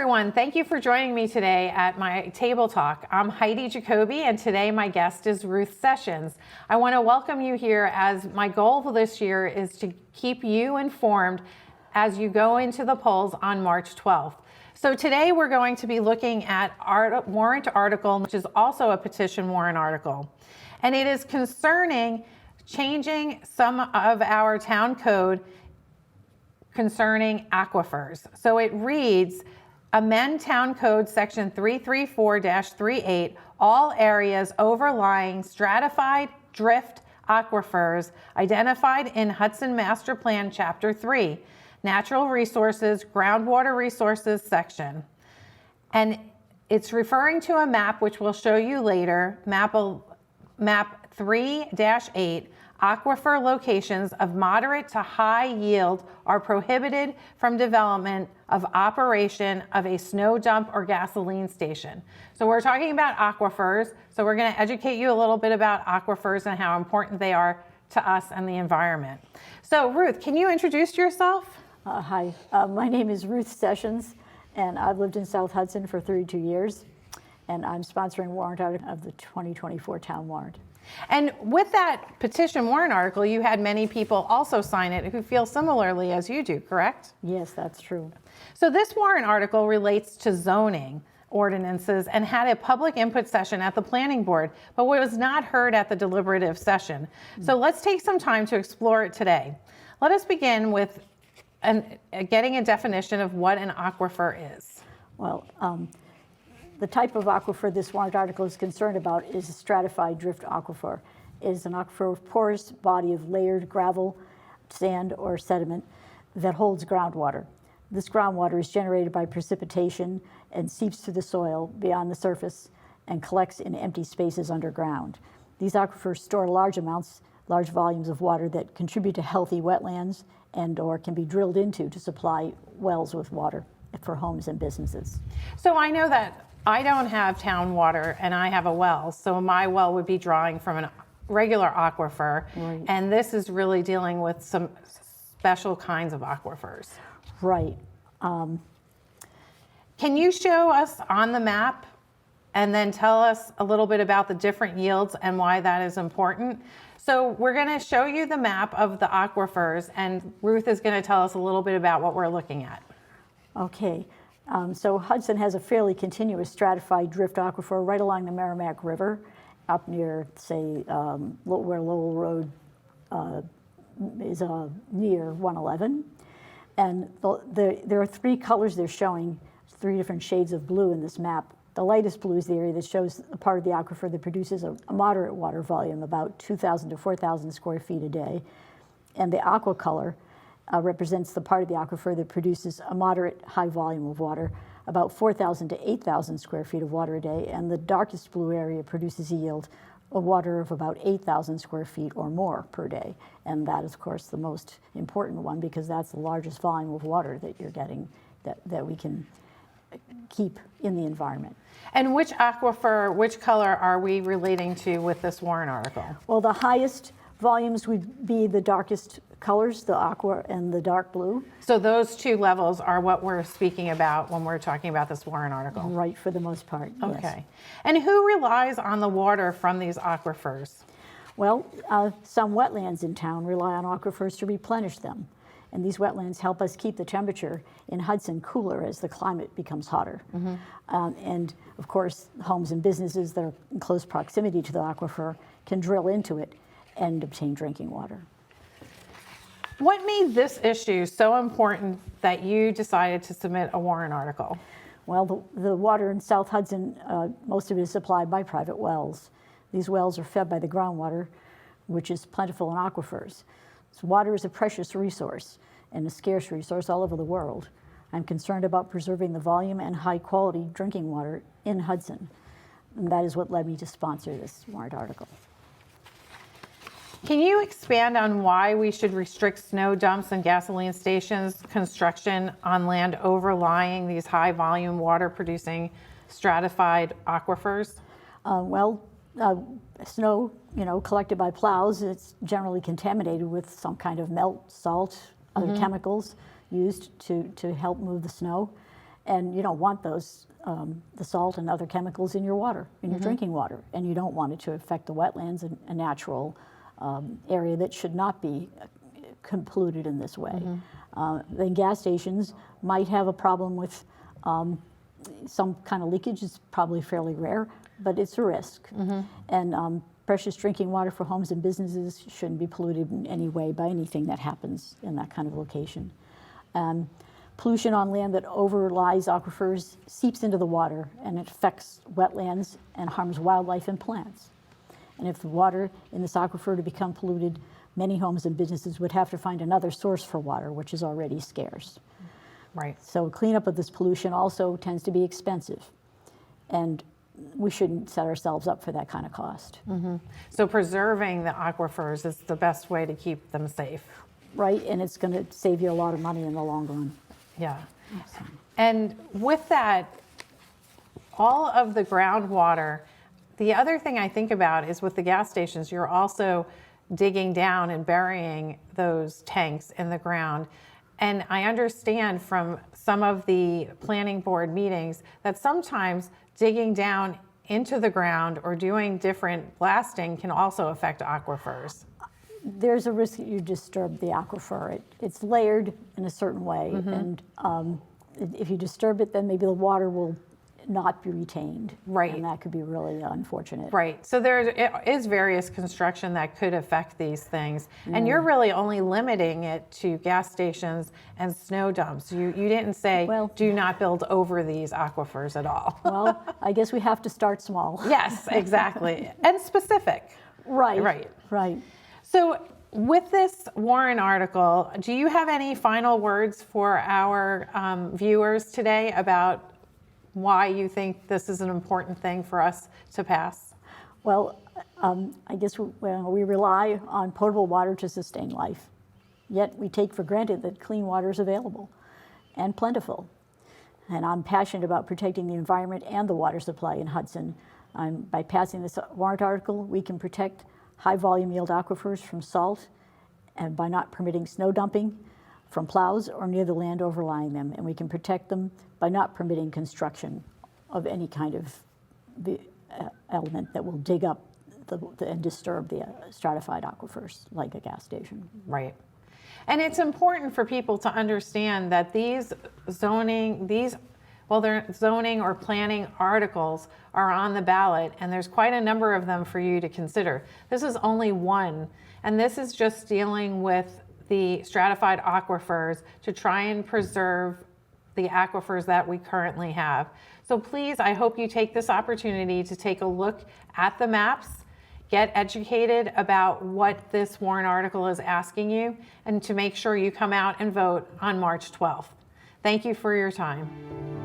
everyone. Thank you for joining me today at my table talk. I'm Heidi Jakoby, and today my guest is Ruth Sessions. I want to welcome you here, as my goal for this year is to keep you informed as you go into the polls on March 12th. So today we're going to be looking at warrant article, which is also a petition warrant article. And it is concerning changing some of our town code concerning aquifers. So it reads, amend town code section 334-38, all areas overlying stratified drift aquifers identified in Hudson Master Plan Chapter 3, Natural Resources, Groundwater Resources section. And it's referring to a map which we'll show you later, map 3-8, aquifer locations of moderate to high yield are prohibited from development of operation of a snow dump or gasoline station. So we're talking about aquifers. So we're going to educate you a little bit about aquifers and how important they are to us and the environment. So Ruth, can you introduce yourself? Hi, my name is Ruth Sessions, and I've lived in South Hudson for 32 years, and I'm sponsoring warrant article of the 2024 town warrant. And with that petition warrant article, you had many people also sign it who feel similarly as you do, correct? Yes, that's true. So this warrant article relates to zoning ordinances and had a public input session at the planning board, but was not heard at the deliberative session. So let's take some time to explore it today. Let us begin with getting a definition of what an aquifer is. Well, the type of aquifer this warrant article is concerned about is a stratified drift aquifer. It is an aquifer with porous body of layered gravel, sand, or sediment that holds groundwater. This groundwater is generated by precipitation and seeps through the soil beyond the surface and collects in empty spaces underground. These aquifers store large volumes of water that contribute to healthy wetlands and/or can be drilled into to supply wells with water for homes and businesses. So I know that I don't have town water and I have a well, so my well would be drawing from a regular aquifer, right. And this is really dealing with some special kinds of aquifers. Right. Can you show us on the map and then tell us a little bit about the different yields and why that is important? So we're going to show you the map of the aquifers, and Ruth is going to tell us a little bit about what we're looking at. Okay. So Hudson has a fairly continuous stratified drift aquifer right along the Merrimack River, up near, say, where Lowell Road is near 111. And there are three colors they're showing, three different shades of blue in this map. The lightest blue is the area that shows a part of the aquifer that produces a moderate water volume, about 2,000 to 4,000 square feet a day. And the aqua color represents the part of the aquifer that produces a moderate high volume of water, about 4,000 to 8,000 square feet of water a day. And the darkest blue area produces a yield of water of about 8,000 square feet or more per day. And that is, of course, the most important one, because that's the largest volume of water that you're getting that we can keep in the environment. And which aquifer, which color are we relating to with this warrant article? Well, the highest volumes would be the darkest colors, the aqua and the dark blue. So those two levels are what we're speaking about when we're talking about this warrant article? Right, for the most part, okay. Yes. And who relies on the water from these aquifers? Well, some wetlands in town rely on aquifers to replenish them. And these wetlands help us keep the temperature in Hudson cooler as the climate becomes hotter. Mm-hmm. And of course, homes and businesses that are in close proximity to the aquifer can drill into it and obtain drinking water. What made this issue so important that you decided to submit a warrant article? Well, the water in South Hudson, most of it is supplied by private wells. These wells are fed by the groundwater, which is plentiful in aquifers. So water is a precious resource and a scarce resource all over the world. I'm concerned about preserving the volume and high quality drinking water in Hudson. And that is what led me to sponsor this warrant article. Can you expand on why we should restrict snow dumps and gasoline stations construction on land overlying these high volume water producing stratified aquifers? Snow, collected by plows, it's generally contaminated with some kind of melt, salt, other chemicals used to help move the snow. And you don't want those, the salt and other chemicals in your water, in your drinking water. And you don't want it to affect the wetlands, a natural area that should not be polluted in this way. Then gas stations might have a problem with some kind of leakage. Is probably fairly rare, but it's a risk. And precious drinking water for homes and businesses shouldn't be polluted in any way by anything that happens in that kind of location. Pollution on land that overlies aquifers seeps into the water, and it affects wetlands and harms wildlife and plants. And if the water in this aquifer to become polluted, many homes and businesses would have to find another source for water, which is already scarce. Right. So cleanup of this pollution also tends to be expensive, and we shouldn't set ourselves up for that kind of cost. So preserving the aquifers is the best way to keep them safe. Right, and it's going to save you a lot of money in the long run. Yeah. And with that, all of the groundwater, the other thing I think about is with the gas stations, you're also digging down and burying those tanks in the ground. And I understand from some of the planning board meetings that sometimes digging down into the ground or doing different blasting can also affect aquifers. There's a risk that you disturb the aquifer. It's layered in a certain way, and if you disturb it, then maybe the water will not be retained. Right. And that could be really unfortunate. Right. So there is various construction that could affect these things. And you're really only limiting it to gas stations and snow dumps. You didn't say, Well, do not build over these aquifers at all. Well, I guess we have to start small. Yes, exactly. And specific. Right. Right. Right. So with this Warrant article, do you have any final words for our viewers today about why you think this is an important thing for us to pass? Well, I guess we rely on potable water to sustain life, yet we take for granted that clean water is available and plentiful. And I'm passionate about protecting the environment and the water supply in Hudson. By passing this warrant article, we can protect high volume yield aquifers from salt, and by not permitting snow dumping from plows or near the land overlying them. And we can protect them by not permitting construction of any kind of element that will dig up and disturb the stratified aquifers, like a gas station. Right. And it's important for people to understand that these zoning or planning articles are on the ballot, and there's quite a number of them for you to consider. This is only one, and this is just dealing with the stratified aquifers to try and preserve the aquifers that we currently have. So please, I hope you take this opportunity to take a look at the maps, get educated about what this warrant article is asking you, and to make sure you come out and vote on March 12th. Thank you for your time.